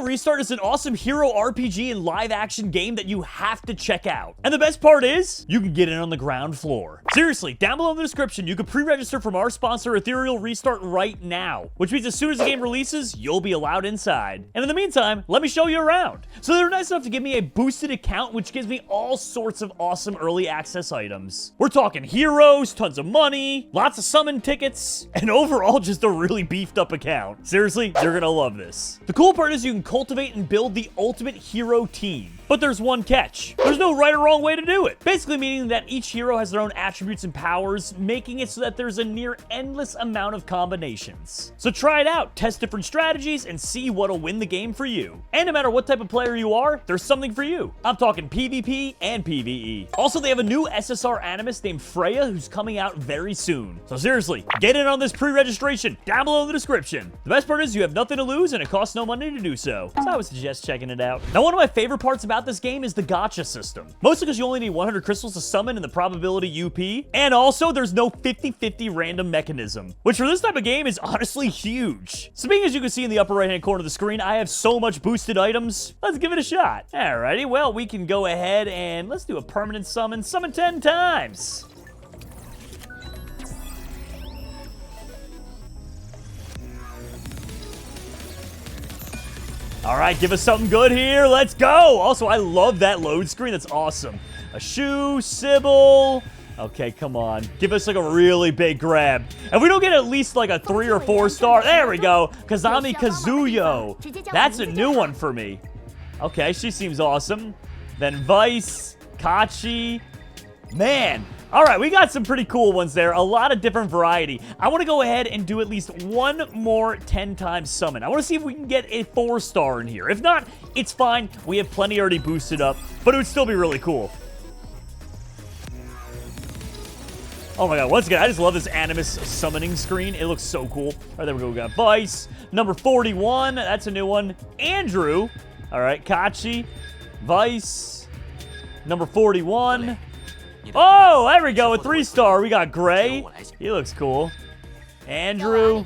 Restart is an awesome hero RPG and live-action game that you have to check out. And the best part is, you can get in on the ground floor. Seriously, down below in the description, you can pre-register from our sponsor, Ethereal Restart, right now. Which means as soon as the game releases, you'll be allowed inside. And in the meantime, let me show you around. So they're nice enough to give me a boosted account, which gives me all sorts of awesome early access items. We're talking heroes, tons of money, lots of summon tickets, and overall just a really beefed up account. Seriously, you're gonna love this. The cool part is you can cultivate and build the ultimate hero team. But there's one catch. There's no right or wrong way to do it. Basically meaning that each hero has their own attributes and powers, making it so that there's a near endless amount of combinations. So try it out, test different strategies, and see what'll win the game for you. And no matter what type of player you are, there's something for you. I'm talking PvP and PvE. Also, they have a new SSR animus named Freya who's coming out very soon. So seriously, get in on this pre-registration down below in the description. The best part is you have nothing to lose and it costs no money to do so. So I would suggest checking it out. Now, one of my favorite parts about this game is the gacha system. Mostly because you only need 100 crystals to summon in the probability UP. And also, there's no 50-50 random mechanism, which for this type of game is honestly huge. So being as you can see in the upper right-hand corner of the screen, I have so much boosted items. Let's give it a shot. Alrighty, well, we can go ahead and let's do a permanent summon. Summon 10 times. All right, give us something good here. Let's go. Also, I love that load screen. That's awesome. A shoe, Sybil. Okay, come on. Give us like a really big grab. If we don't get at least like a 3 or 4 star, there we go. Kazami Kazuyo. That's a new one for me. Okay, she seems awesome. Then Vice, Kachi. Man. All right, we got some pretty cool ones there. A lot of different variety. I want to go ahead and do at least one more 10 times summon. I want to see if we can get a 4 star in here. If not, it's fine. We have plenty already boosted up, but it would still be really cool. Oh my god, once again, I just love this Animus summoning screen. It looks so cool. All right, there we go. We got Vice. Number 41. That's a new one. Andrew. All right, Kachi. Vice. Number 41. Oh, there we go. A 3 star. We got Gray. He looks cool. Andrew.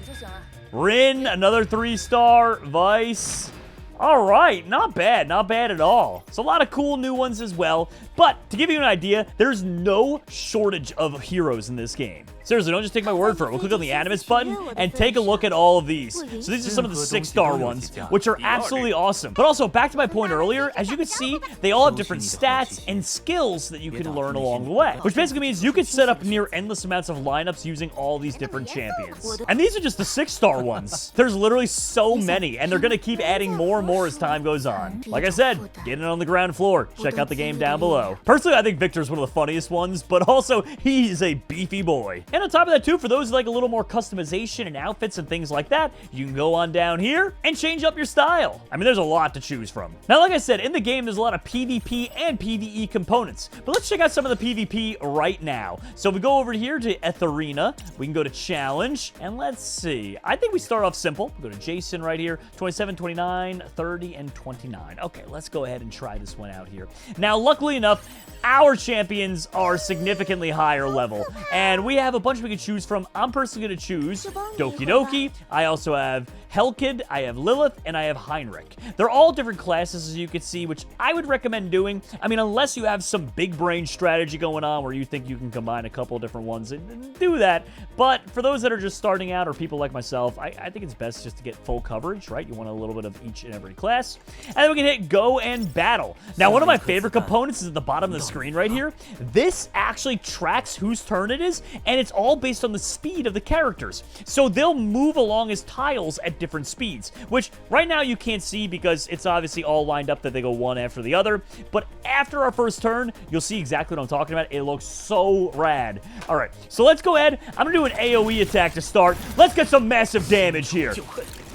Rin. Another 3 star. Vice. All right. Not bad. Not bad at all. It's a lot of cool new ones as well. But to give you an idea, there's no shortage of heroes in this game. Seriously, don't just take my word for it. We'll click on the Animus button and take a look at all of these. So these are some of the 6-star ones, which are absolutely awesome. But also, back to my point earlier, as you can see, they all have different stats and skills that you can learn along the way. Which basically means you can set up near endless amounts of lineups using all these different champions. And these are just the 6-star ones. There's literally so many, and they're going to keep adding more and more as time goes on. Like I said, get in on the ground floor. Check out the game down below. Personally, I think Victor's one of the funniest ones, but also, he's a beefy boy. And on top of that, too, for those who like a little more customization and outfits and things like that, you can go on down here and change up your style. I mean, there's a lot to choose from. Now, like I said, in the game, there's a lot of PvP and PvE components, but let's check out some of the PvP right now. So if we go over here to Etherina, we can go to Challenge, and let's see. I think we start off simple. We'll go to Jason right here, 27, 29, 30, and 29. Okay, let's go ahead and try this one out here. Now, luckily enough, our champions are significantly higher level, and we have a bunch we can choose from. I'm personally going to choose Doki Doki. I also have Hellkid, I have Lilith, and I have Heinrich. They're all different classes, as you can see, which I would recommend doing. I mean, unless you have some big brain strategy going on where you think you can combine a couple of different ones and do that. But for those that are just starting out or people like myself, I think it's best just to get full coverage, right? You want a little bit of each and every class. And then we can hit Go and Battle. Now, one of my favorite components is at the bottom of the screen right here. This actually tracks whose turn it is, and it's all based on the speed of the characters. So they'll move along as tiles at different speeds, which right now you can't see because it's obviously all lined up that they go one after the other. But after our first turn, you'll see exactly what I'm talking about. It looks so rad. All right, so let's go ahead. I'm gonna do an AoE attack to start. Let's get some massive damage here.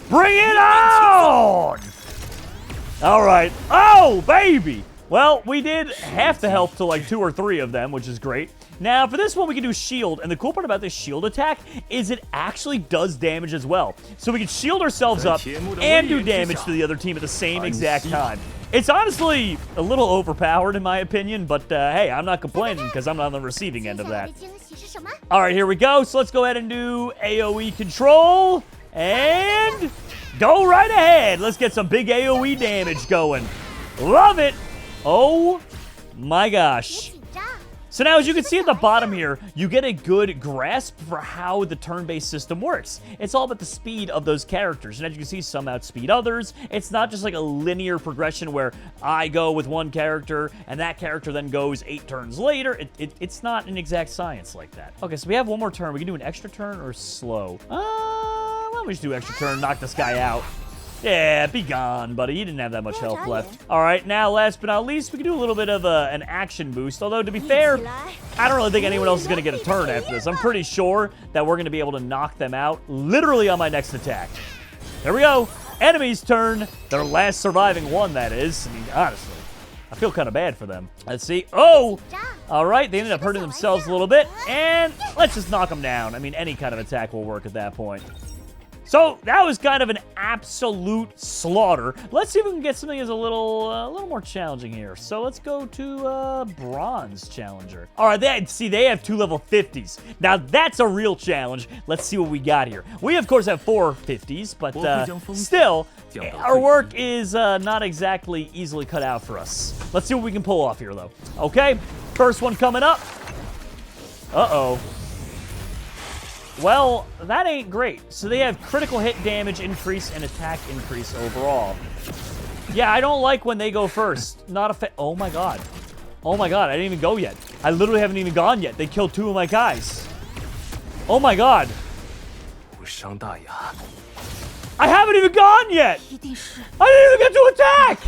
Bring it on! All right. Oh, baby. Well, we did half the health to like 2 or 3 of them, which is great. Now, for this one, we can do shield, and the cool part about this shield attack is it actually does damage as well. So we can shield ourselves up and do damage to the other team at the same exact time. It's honestly a little overpowered in my opinion, but hey, I'm not complaining because I'm not on the receiving end of that. All right, here we go. So let's go ahead and do AoE control, and Go right ahead. Let's get some big AoE damage going. Love it. Oh my gosh. So now, as you can see at the bottom here, you get a good grasp for how the turn-based system works. It's all about the speed of those characters. And as you can see, some outspeed others. It's not just like a linear progression where I go with one character and that character then goes 8 turns later. It's not an exact science like that. Okay, so we have one more turn. We can do an extra turn or slow. Why don't we just do extra turn, knock this guy out. Yeah, be gone, buddy. You didn't have that much health left. All right, now, last but not least, we can do a little bit of an action boost. Although, to be fair, I don't really think anyone else is going to get a turn after this. I'm pretty sure that we're going to be able to knock them out literally on my next attack. There we go. Enemy's turn. Their last surviving one, that is. I mean, honestly, I feel kind of bad for them. Let's see. Oh! All right, they ended up hurting themselves a little bit. And let's just knock them down. I mean, any kind of attack will work at that point. So that was kind of an absolute slaughter. Let's see if we can get something that's a little more challenging here. So let's go to Bronze Challenger. All right, they have 2 level 50s. Now that's a real challenge. Let's see what we got here. We, of course, have 4 50s, but still, our work is not exactly easily cut out for us. Let's see what we can pull off here, though. Okay, first one coming up. Uh-oh. Well, that ain't great. So they have critical hit damage increase and attack increase overall. Yeah, I don't like when they go first. Not a fa- Oh my god. Oh my god, I didn't even go yet. I literally haven't even gone yet. They killed 2 of my guys. Oh my god. I haven't even gone yet. I didn't even get to attack.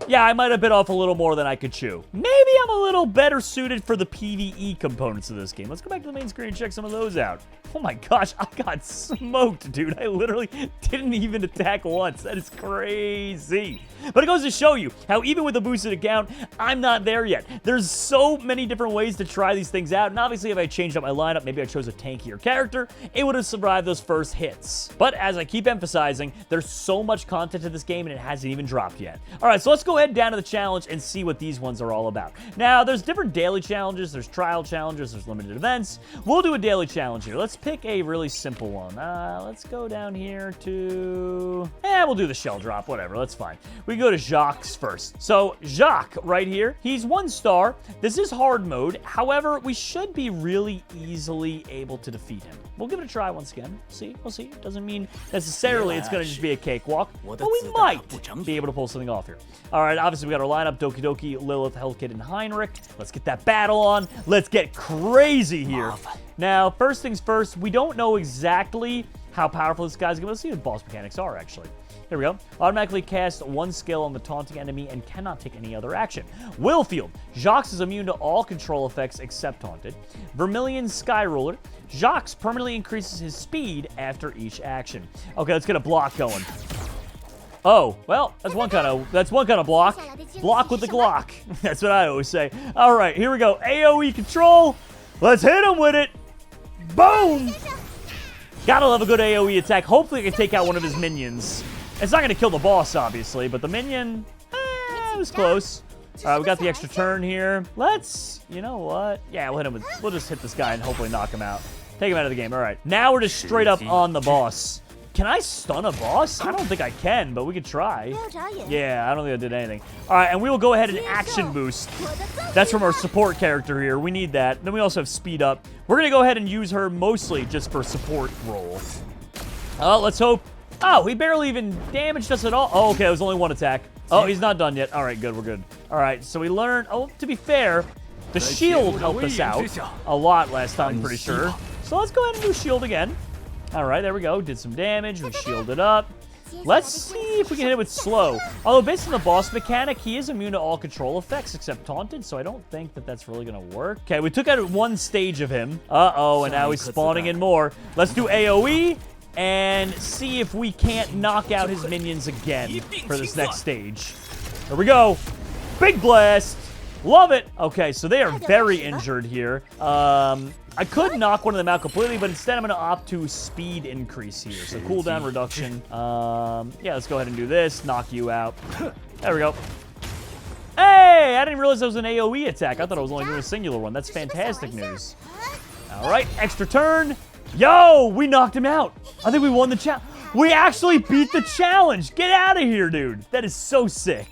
Yeah, I might have bit off a little more than I could chew. Maybe I'm a little better suited for the PvE components of this game. Let's go back to the main screen and check some of those out. Oh my gosh, I got smoked, dude. I literally didn't even attack once. That is crazy. But it goes to show you how even with a boosted account, I'm not there yet. There's so many different ways to try these things out. And obviously, if I changed up my lineup, maybe I chose a tankier character, it would have survived those first hits. But as I keep emphasizing, there's so much content to this game and it hasn't even dropped yet. All right, so let's go ahead down to the challenge and see what these ones are all about. Now, there's different daily challenges, there's trial challenges, there's limited events. We'll do a daily challenge here. Let's pick a really simple one. Let's go down here to... we'll do the shell drop, whatever, that's fine. We go to Jacques first. So, Jacques, right here, he's 1 star. This is hard mode. However, we should be really easily able to defeat him. We'll give it a try once again. We'll see. Doesn't mean necessarily it's going to just be a cakewalk, but we might be able to pull something off here. All right, obviously we got our lineup, Doki Doki, Lilith, Hellkid, and Heinrich. Let's get that battle on. Let's get crazy here. Now, first things first, we don't know exactly how powerful this guy's going to be. Let's see what boss mechanics are, actually. Here we go. Automatically cast 1 skill on the taunting enemy and cannot take any other action. Willfield. Jacques is immune to all control effects except taunted. Vermilion Sky Ruler. Jacques permanently increases his speed after each action. Okay, let's get a block going. Oh, well, that's one kind of block. Block with the Glock. That's what I always say. All right, here we go. AoE control. Let's hit him with it. Boom. Gotta love a good AoE attack. Hopefully I can take out one of his minions. It's not going to kill the boss, obviously, but the minion, it was close. All right, we got the extra turn here. Let's, you know what? Yeah, we'll just hit this guy and hopefully knock him out. Take him out of the game. All right, now we're just straight up on the boss. Can I stun a boss? I don't think I can, but we could try. Yeah, I don't think I did anything. All right, and we will go ahead and action boost. That's from our support character here. We need that. Then we also have speed up. We're going to go ahead and use her mostly just for support role. Let's hope. Oh, he barely even damaged us at all. Oh, okay, it was only 1 attack. Oh, he's not done yet. All right, good, we're good. All right, so we learned, to be fair, the shield helped us out a lot last time, I'm pretty sure. So let's go ahead and do shield again. All right, there we go. Did some damage. We shielded up. Let's see if we can hit it with slow. Although based on the boss mechanic, he is immune to all control effects except taunted, so I don't think that that's really going to work. Okay, we took out 1 stage of him. Uh-oh, and now he's spawning in more. Let's do AoE and see if we can't knock out his minions again for this next stage. There we go. Big blast. Love it. Okay, so they are very injured here. I could knock one of them out completely, but instead I'm going to opt to speed increase here. So cooldown reduction. Yeah, let's go ahead and do this. Knock you out. There we go. Hey, I didn't realize that was an AoE attack. I thought I was only doing a singular one. That's fantastic news. All right, extra turn. Yo, we knocked him out. I think we won the challenge. We actually beat the challenge. Get out of here, dude. That is so sick.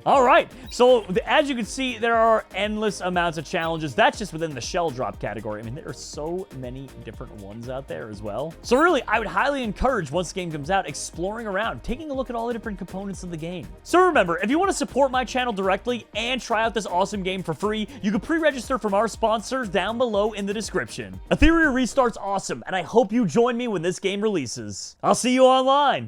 All right, so as you can see, there are endless amounts of challenges. That's just within the shell drop category. I mean, there are so many different ones out there as well. So really, I would highly encourage, once the game comes out, exploring around, taking a look at all the different components of the game. So remember, if you want to support my channel directly and try out this awesome game for free, you can pre-register from our sponsors down below in the description. Etheria Restart's awesome, and I hope you join me when this game releases. I'll see you online.